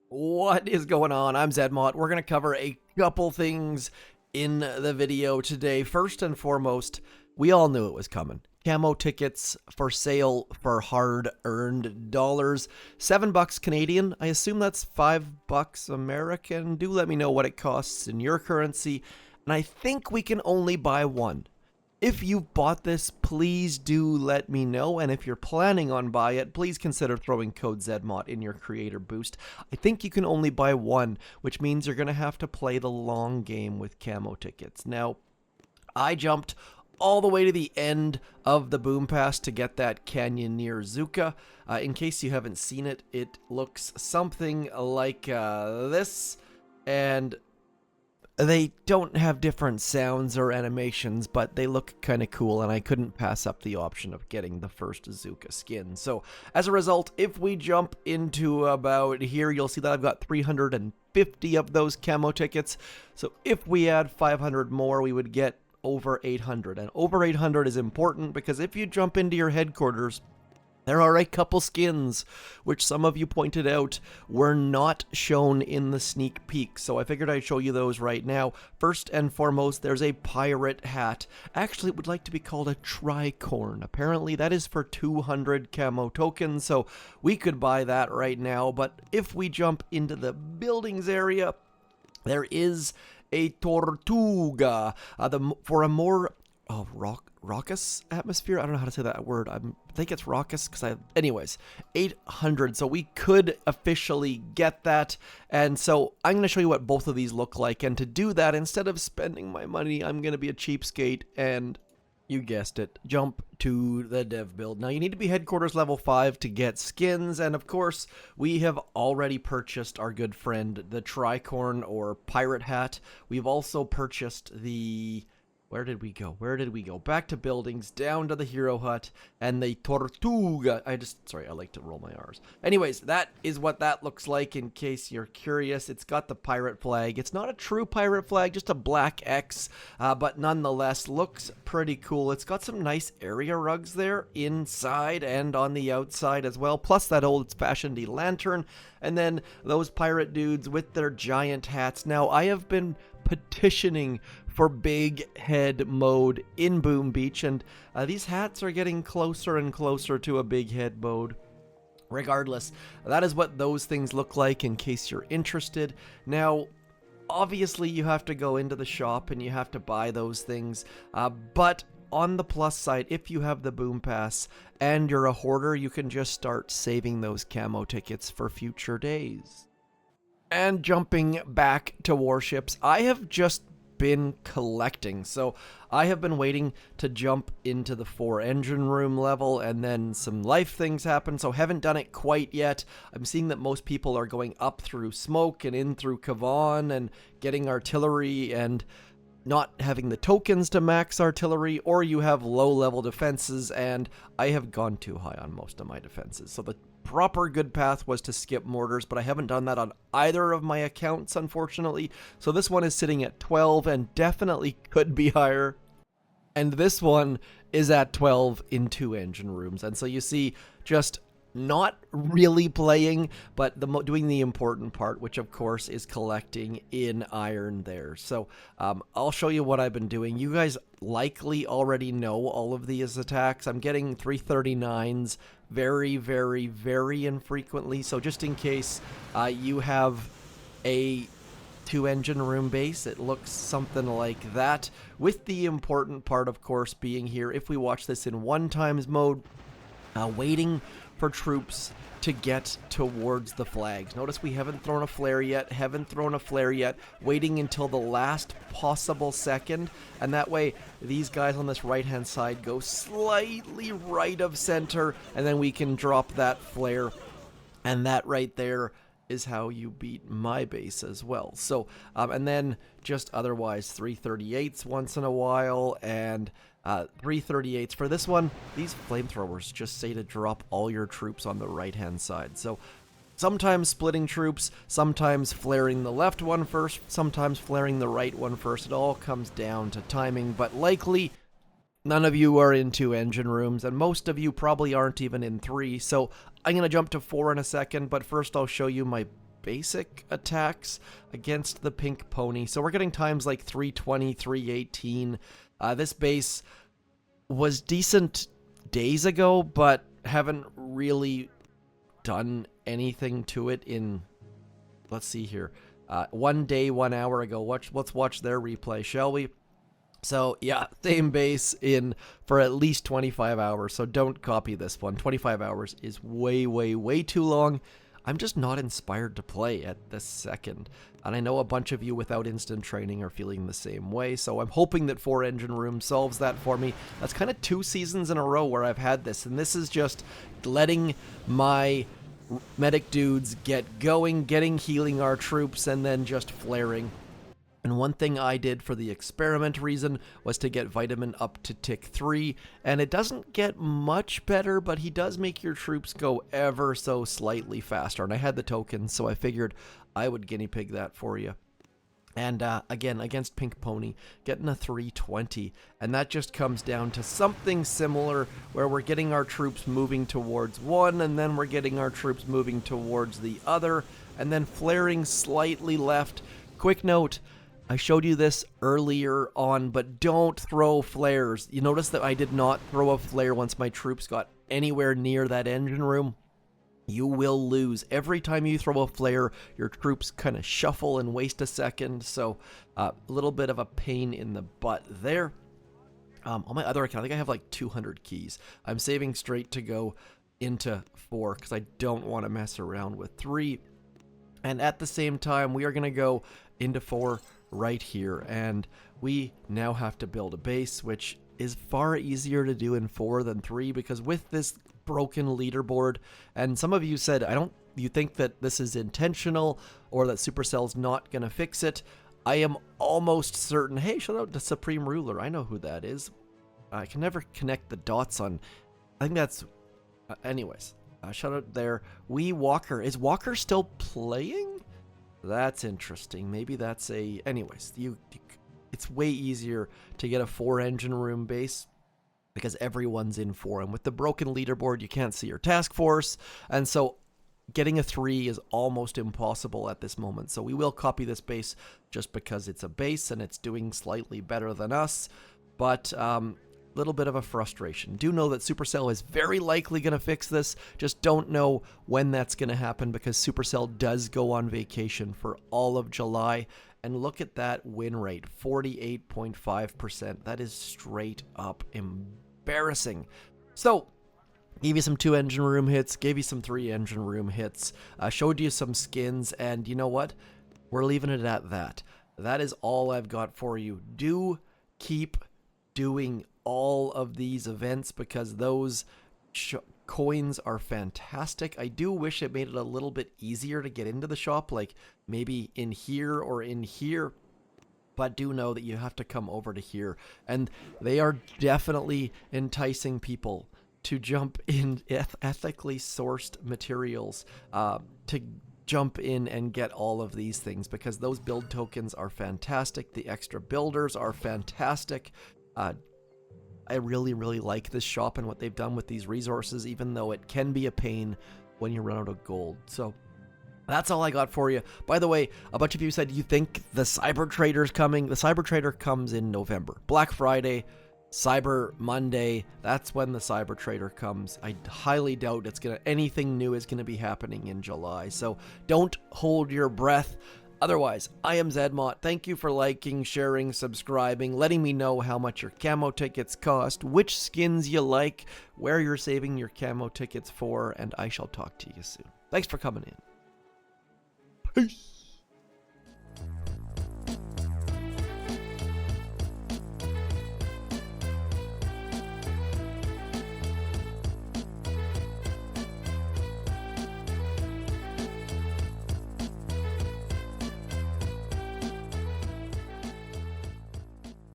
What is going on? I'm zmoT. We're going to cover a couple things in the video today. First and foremost, we all knew it was coming. Camo tickets for sale for hard-earned dollars. $7 Canadian. I assume that's $5 American. Do let me know what it costs in your currency. And I think we can only buy one. If you've bought this, please do let me know, and if you're planning on buying it, please consider throwing code zmoT in your creator boost. I think you can only buy one, which means you're going to have to play the long game with camo tickets. Now, I jumped all the way to the end of the Boom Pass to get that Canyonier Zooka. In case you haven't seen it, it looks something like this, and they don't have different sounds or animations, but they look kind of cool, and I couldn't pass up the option of getting the first Zooka skin. So, as a result, if we jump into about here, you'll see that I've got 350 of those camo tickets. So, if we add 500 more, we would get over 800. And over 800 is important because if you jump into your headquarters, there are a couple skins, which some of you pointed out were not shown in the sneak peek, so I figured I'd show you those right now. First and foremost, there's a pirate hat. Actually, it would like to be called a Tricorn. Apparently, that is for 200 camo tokens, so we could buy that right now. But if we jump into the buildings area, there is a Tortuga for a more raucous atmosphere. I don't know how to say that word. I think it's raucous because anyways, 800. So we could officially get that. And so I'm going to show you what both of these look like. And to do that, instead of spending my money, I'm going to be a cheapskate and, you guessed it, jump to the dev build. Now, you need to be headquarters level 5 to get skins, and of course, we have already purchased our good friend, the Tricorn or Pirate Hat. We've also purchased the... Where did we go? Back to buildings, down to the Hero Hut, and the Tortuga. Sorry, I like to roll my R's. Anyways, that is what that looks like in case you're curious. It's got the pirate flag. It's not a true pirate flag, just a black X, but nonetheless looks pretty cool. It's got some nice area rugs there inside and on the outside as well, plus that old-fashioned lantern, and then those pirate dudes with their giant hats. Now, I have been petitioning for big head mode in Boom Beach, and these hats are getting closer and closer to a big head mode. Regardless, that is what those things look like in case you're interested. Now, obviously you have to go into the shop and you have to buy those things, but on the plus side, if you have the Boom Pass and you're a hoarder, you can just start saving those camo tickets for future days. And jumping back to warships, I have just been collecting. So I have been waiting to jump into the 4 engine room level, and then some life things happen, so haven't done it quite yet. I'm seeing that most people are going up through smoke and in through Kavon and getting artillery and not having the tokens to max artillery, or you have low level defenses, and I have gone too high on most of my defenses. So the proper good path was to skip mortars, but I haven't done that on either of my accounts, unfortunately. So this one is sitting at 12 and definitely could be higher. And this one is at 12 in 2 engine rooms. And so you see, just not really playing, but doing the important part, which of course is collecting in iron there. So I'll show you what I've been doing. You guys likely already know all of these attacks. I'm getting 339s very, very, very infrequently. So just in case you have a 2 engine room base, it looks something like that, with the important part of course being here, if we watch this in 1x mode, waiting for troops to get towards the flags. Notice we haven't thrown a flare yet, waiting until the last possible second, and that way these guys on this right hand side go slightly right of center, and then we can drop that flare, and that right there is how you beat my base as well. So and then just otherwise 338s once in a while, and 338s. For this one, these flamethrowers just say to drop all your troops on the right-hand side. So sometimes splitting troops, sometimes flaring the left one first, sometimes flaring the right one first. It all comes down to timing, but likely none of you are in 2 engine rooms, and most of you probably aren't even in 3, so I'm going to jump to 4 in a second, but first I'll show you my basic attacks against the pink pony. So we're getting times like 320, 318. This base was decent days ago, but haven't really done anything to it in, let's see here, 1 day, 1 hour ago. Let's watch their replay, shall we? So yeah, same base in for at least 25 hours, so don't copy this one. 25 hours is way, way, way too long. I'm just not inspired to play at this second. And I know a bunch of you without instant training are feeling the same way, so I'm hoping that 4 engine room solves that for me. That's kind of 2 seasons in a row where I've had this, and this is just letting my medic dudes get going, healing our troops, and then just flaring. And one thing I did for the experiment reason was to get Vitamin up to tick 3, and it doesn't get much better, but he does make your troops go ever so slightly faster. And I had the tokens, so I figured I would guinea pig that for you. And again, against Pink Pony, getting a 320, and that just comes down to something similar where we're getting our troops moving towards one, and then we're getting our troops moving towards the other, and then flaring slightly left. Quick note, I showed you this earlier on, but don't throw flares. You notice that I did not throw a flare once my troops got anywhere near that engine room. You will lose. Every time you throw a flare, your troops kind of shuffle and waste a second, so a little bit of a pain in the butt there. On my other account, I think I have like 200 keys. I'm saving straight to go into 4 because I don't want to mess around with 3. And at the same time, we are going to go into 4 right here, and we now have to build a base, which is far easier to do in 4 than 3, because with this broken leaderboard, and some of you said, you think that this is intentional or that Supercell's not gonna fix it. I am almost certain. Hey, shout out to Supreme Ruler, I know who that is. I can never connect the dots on, I think that's anyways, shout out there. Walker, is Walker still playing? That's interesting. Maybe that's a... Anyways, it's way easier to get a 4 engine room base because everyone's in 4. And with the broken leaderboard, you can't see your task force. And so getting a 3 is almost impossible at this moment. So we will copy this base just because it's a base and it's doing slightly better than us. But little bit of a frustration. Do know that Supercell is very likely going to fix this. Just don't know when that's going to happen because Supercell does go on vacation for all of July. And look at that win rate, 48.5%. That is straight up embarrassing. So, gave you some 2 engine room hits, gave you some 3 engine room hits, showed you some skins, and you know what? We're leaving it at that. That is all I've got for you. Do keep doing all of these events because those coins are fantastic. I do wish it made it a little bit easier to get into the shop, like maybe in here or in here, but do know that you have to come over to here, and they are definitely enticing people to jump in ethically sourced materials to jump in and get all of these things because those build tokens are fantastic. The extra builders are fantastic. I really, really like this shop and what they've done with these resources, even though it can be a pain when you run out of gold. So that's all I got for you. By the way, a bunch of you said you think the Cyber Trader's coming. The Cyber Trader comes in November. Black Friday, Cyber Monday, that's when the Cyber Trader comes. I highly doubt anything new is gonna be happening in July. So don't hold your breath. Otherwise, I am zmoT. Thank you for liking, sharing, subscribing, letting me know how much your camo tickets cost, which skins you like, where you're saving your camo tickets for, and I shall talk to you soon. Thanks for coming in. Peace.